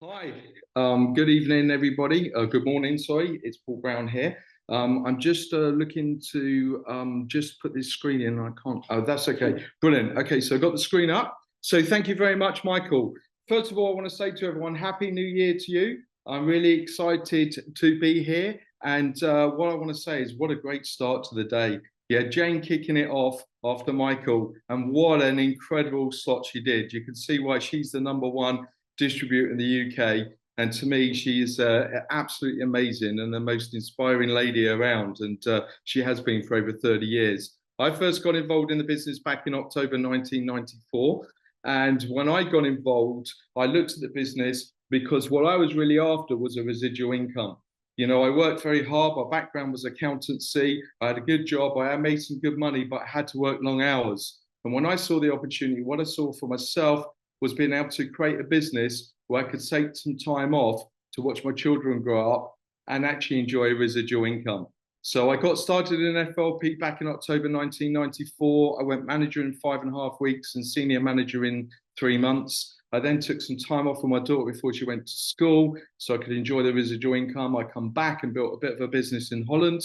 Hi, good evening, everybody. Good morning, sorry, it's Paul Brown here. I'm just looking to just put this screen in. I can't. Oh, that's okay. Brilliant. Okay, so I got the screen up. So thank you very much, Michael. First of all, I want to say to everyone, Happy New Year to you. I'm really excited to be here. And what I want to say is, what a great start to the day. Yeah, Jane kicking it off after Michael, and what an incredible slot she did. You can see why she's the number one distributor in the UK. And to me, she is absolutely amazing and the most inspiring lady around. And she has been for over 30 years. I first got involved in the business back in October 1994. And when I got involved, I looked at the business because what I was really after was a residual income. You know, I worked very hard. My background was accountancy. I had a good job. I made some good money, but I had to work long hours. And when I saw the opportunity, what I saw for myself was being able to create a business where I could take some time off to watch my children grow up and actually enjoy a residual income. So I got started in FLP back in October 1994. I went manager in 5.5 weeks and senior manager in 3 months. I then took some time off with my daughter before she went to school so I could enjoy the residual income. I come back and built a bit of a business in Holland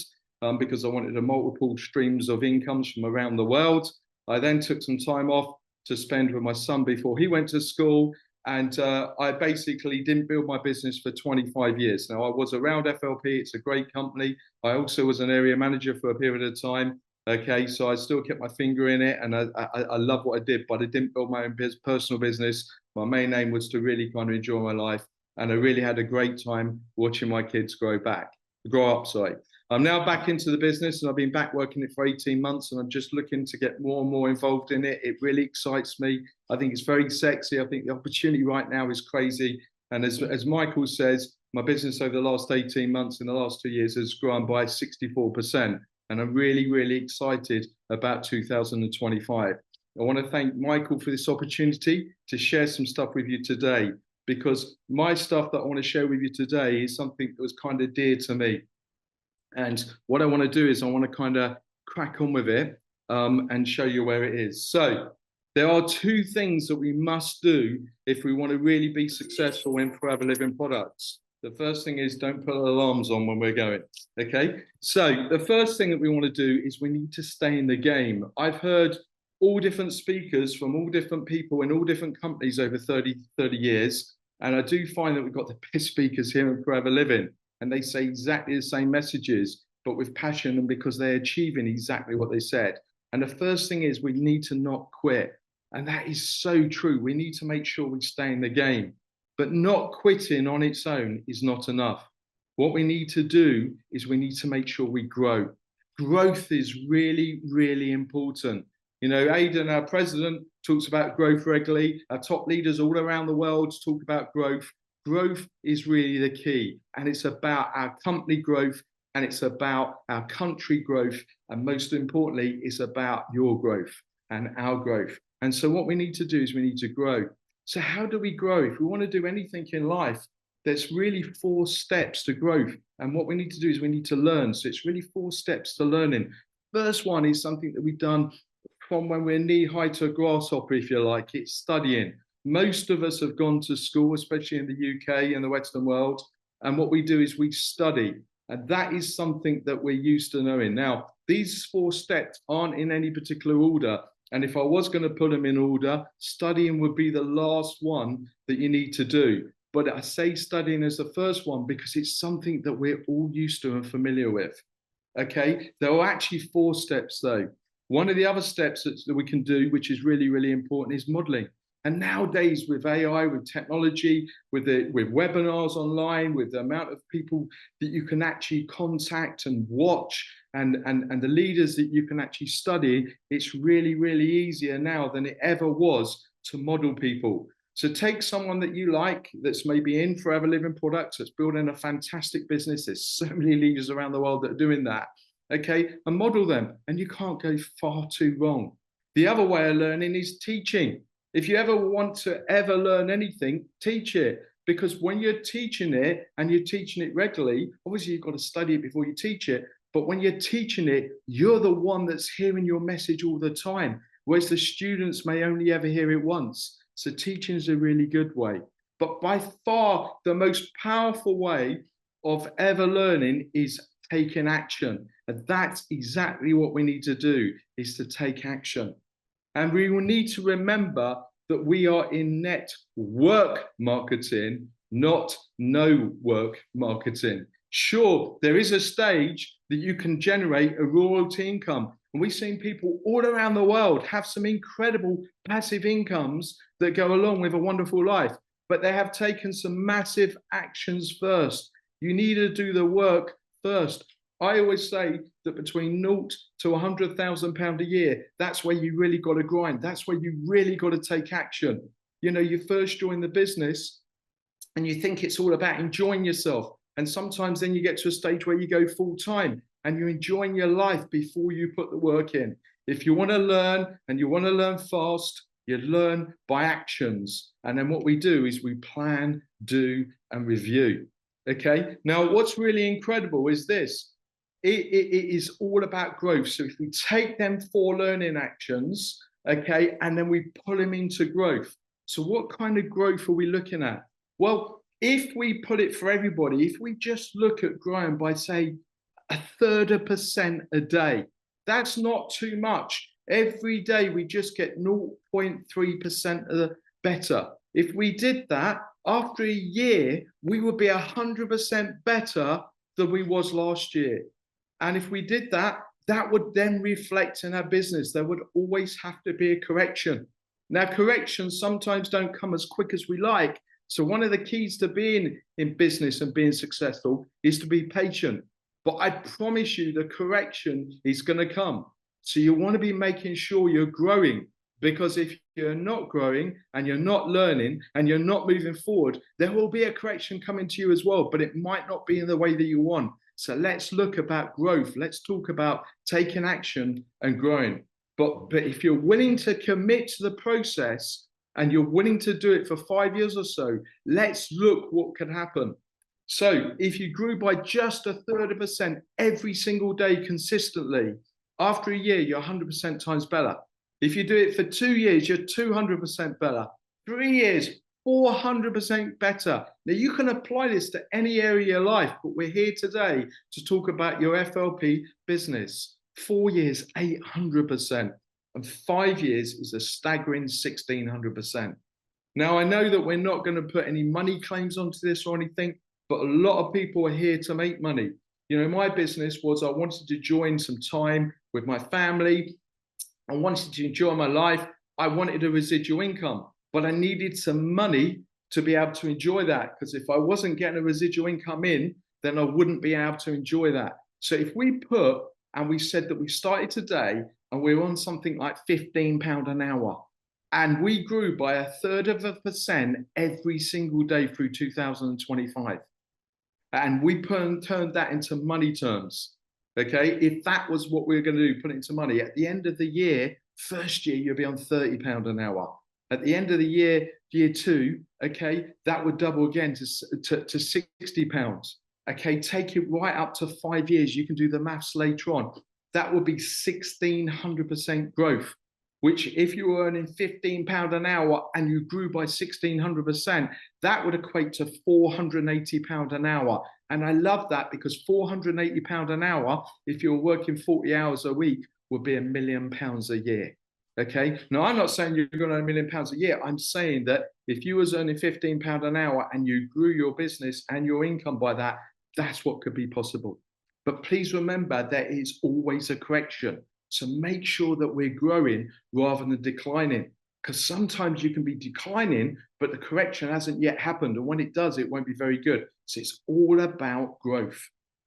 because I wanted a multiple streams of incomes from around the world. I then took some time off to spend with my son before he went to school. And I basically didn't build my business for 25 years. Now, I was around FLP. It's a great company. I also was an area manager for a period of time. Okay, so I still kept my finger in it and I love what I did, but I didn't build my own personal business. My main aim was to really kind of enjoy my life. And I really had a great time watching my kids grow up, sorry. I'm now back into the business and I've been back working it for 18 months and I'm just looking to get more and more involved in it. It really excites me. I think it's very sexy. I think the opportunity right now is crazy. And as Michael says, my business over the last 18 months in the last 2 years has grown by 64%. And I'm really, really excited about 2025. I want to thank Michael for this opportunity to share some stuff with you today, because my stuff that I want to share with you today is something that was kind of dear to me. And what I want to do is I want to kind of crack on with it and show you where it is. So there are two things that we must do if we want to really be successful in Forever Living products. The first thing is don't put alarms on when we're going. Okay. So the first thing that we want to do is we need to stay in the game. I've heard all different speakers from all different people in all different companies over 30 years. And I do find that we've got the best speakers here in Forever Living. And they say exactly the same messages, but with passion and because they're achieving exactly what they said. And the first thing is we need to not quit. And that is so true. We need to make sure we stay in the game. But not quitting on its own is not enough. What we need to do is we need to make sure we grow. Growth is really, really important. You know, Aidan, our president, talks about growth regularly. Our top leaders all around the world talk about growth. Growth is really the key. And it's about our company growth and it's about our country growth. And most importantly, it's about your growth and our growth. And so what we need to do is we need to grow. So how do we grow? If we want to do anything in life, there's really 4 steps to growth. And what we need to do is we need to learn. So it's really 4 steps to learning. First one is something that we've done from when we're knee high to a grasshopper, if you like. It's studying. Most of us have gone to school, especially in the UK and the Western world. And what we do is we study. And that is something that we're used to knowing. Now, these 4 steps aren't in any particular order. And if I was going to put them in order, studying would be the last one that you need to do. But I say studying as the first one because it's something that we're all used to and familiar with. Okay, there are actually 4 steps though. One of the other steps that we can do, which is really, really important, is modeling. And nowadays with AI, with technology, with webinars online, with the amount of people that you can actually contact and watch and the leaders that you can actually study, it's really, really easier now than it ever was to model people. So take someone that you like that's maybe in Forever Living products, that's building a fantastic business. There's so many leaders around the world that are doing that. Okay, and model them, and you can't go far too wrong. The other way of learning is teaching. If you ever want to ever learn anything, teach it. Because when you're teaching it and you're teaching it regularly, obviously you've got to study it before you teach it. But when you're teaching it, you're the one that's hearing your message all the time, whereas the students may only ever hear it once. So teaching is a really good way. But by far, the most powerful way of ever learning is taking action. And that's exactly what we need to do, is to take action. And we will need to remember that we are in network marketing, not no work marketing. Sure, there is a stage that you can generate a royalty income. And we've seen people all around the world have some incredible passive incomes that go along with a wonderful life, but they have taken some massive actions first. You need to do the work first. I always say that between 0 to £100,000 a year, that's where you really got to grind. That's where you really got to take action. You know, you first join the business and you think it's all about enjoying yourself. And sometimes then you get to a stage where you go full time and you're enjoying your life before you put the work in. If you want to learn and you want to learn fast, you learn by actions. And then what we do is we plan, do, and review. Okay. Now, what's really incredible is this. It is all about growth. So if we take them 4 learning actions, okay, and then we pull them into growth. So what kind of growth are we looking at? Well, if we put it for everybody, if we just look at growing by, say, 1/3% a day, that's not too much. Every day we just get 0.3% of the better. If we did that, after a year, we would be 100% better than we was last year. And if we did that, that would then reflect in our business. There would always have to be a correction. Now, corrections sometimes don't come as quick as we like. So one of the keys to being in business and being successful is to be patient. But I promise you the correction is going to come. So you want to be making sure you're growing, because if you're not growing and you're not learning and you're not moving forward, there will be a correction coming to you as well, but it might not be in the way that you want. So let's look about growth. Let's talk about taking action and growing. But if you're willing to commit to the process and you're willing to do it for 5 years or so, let's look what can happen. So if you grew by just 1/3% every single day consistently, after a year, you're 100% times better. If you do it for 2 years, you're 200% better. 3 years, 400% better. Now, you can apply this to any area of your life, but we're here today to talk about your FLP business. 4 years, 800%. And 5 years is a staggering 1,600%. Now, I know that we're not going to put any money claims onto this or anything, but a lot of people are here to make money. You know, my business was I wanted to join some time with my family. I wanted to enjoy my life. I wanted a residual income, but I needed some money to be able to enjoy that. Because if I wasn't getting a residual income in, then I wouldn't be able to enjoy that. So if we put, and we said that we started today and we're on something like £15 an hour, and we grew by 1/3% every single day through 2025. And we turned that into money terms. Okay, if that was what we were going to do, put it into money, at the end of the year, first year, you'll be on £30 an hour. At the end of the year, year 2, okay, that would double again to £60. Okay, take it right up to 5 years. You can do the maths later on. That would be 1,600% growth, which if you were earning £15 an hour and you grew by 1,600%, that would equate to £480 an hour. And I love that, because £480 an hour, if you're working 40 hours a week, would be £1 million a year. Okay. Now, I'm not saying you're going to earn £1 million a year. I'm saying that if you was earning £15 an hour and you grew your business and your income by that, that's what could be possible. But please remember, there is always a correction. So make sure that we're growing rather than declining, because sometimes you can be declining, but the correction hasn't yet happened. And when it does, it won't be very good. So it's all about growth.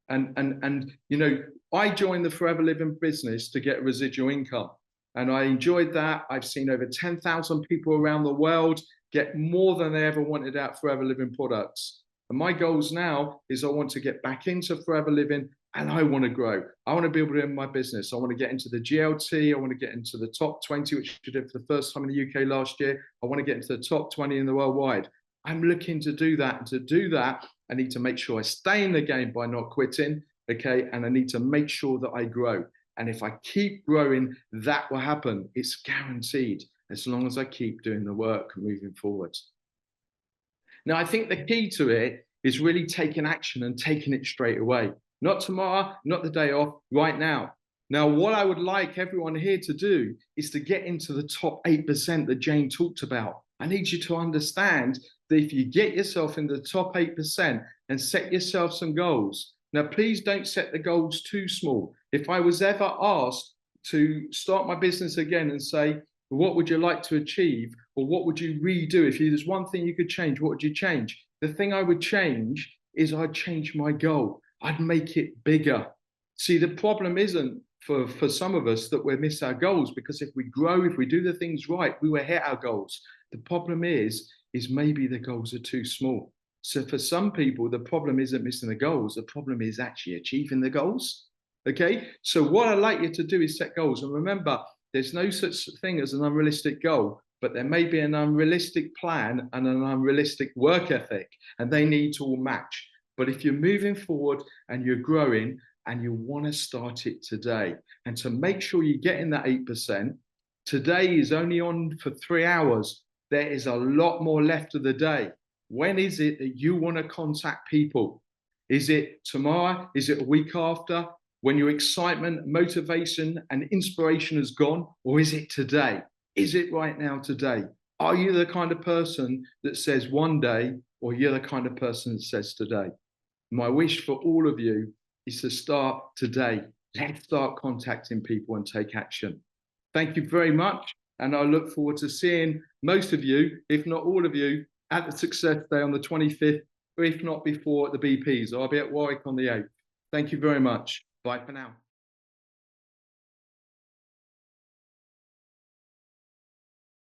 And you know, I joined the Forever Living business to get residual income. And I enjoyed that. I've seen over 10,000 people around the world get more than they ever wanted out Forever Living products. And my goals now is I want to get back into Forever Living, and I want to grow. I want to be able to in my business. I want to get into the GLT. I want to get into the top 20, which I did for the first time in the UK last year. I want to get into the top 20 in the worldwide. I'm looking to do that. And to do that, I need to make sure I stay in the game by not quitting. Okay. And I need to make sure that I grow. And if I keep growing, that will happen. It's guaranteed, as long as I keep doing the work moving forward. Now, I think the key to it is really taking action and taking it straight away. Not tomorrow, not the day off, right now. Now, what I would like everyone here to do is to get into the top 8% that Jane talked about. I need you to understand that if you get yourself in the top 8% and set yourself some goals. Now, please don't set the goals too small. If I was ever asked to start my business again and say, what would you like to achieve? Or what would you redo? If there's one thing you could change, what would you change? The thing I would change is I'd change my goal. I'd make it bigger. See, the problem isn't for some of us that we miss our goals, because if we grow, if we do the things right, we will hit our goals. The problem is maybe the goals are too small. So for some people, the problem isn't missing the goals. The problem is actually achieving the goals. Okay. So what I'd like you to do is set goals. And remember, there's no such thing as an unrealistic goal, but there may be an unrealistic plan and an unrealistic work ethic, and they need to all match. But if you're moving forward and you're growing and you want to start it today, and to make sure you get in that 8%, today is only on for 3 hours. There is a lot more left of the day. When is it that you want to contact people? Is it tomorrow? Is it a week after? When your excitement, motivation, and inspiration has gone? Or is it today? Is it right now today? Are you the kind of person that says one day, or you're the kind of person that says today? My wish for all of you is to start today. Let's start contacting people and take action. Thank you very much. And I look forward to seeing most of you, if not all of you, at the Success Day on the 25th, or if not before, at the BPs. I'll be at Warwick on the 8th. Thank you very much. Bye for now.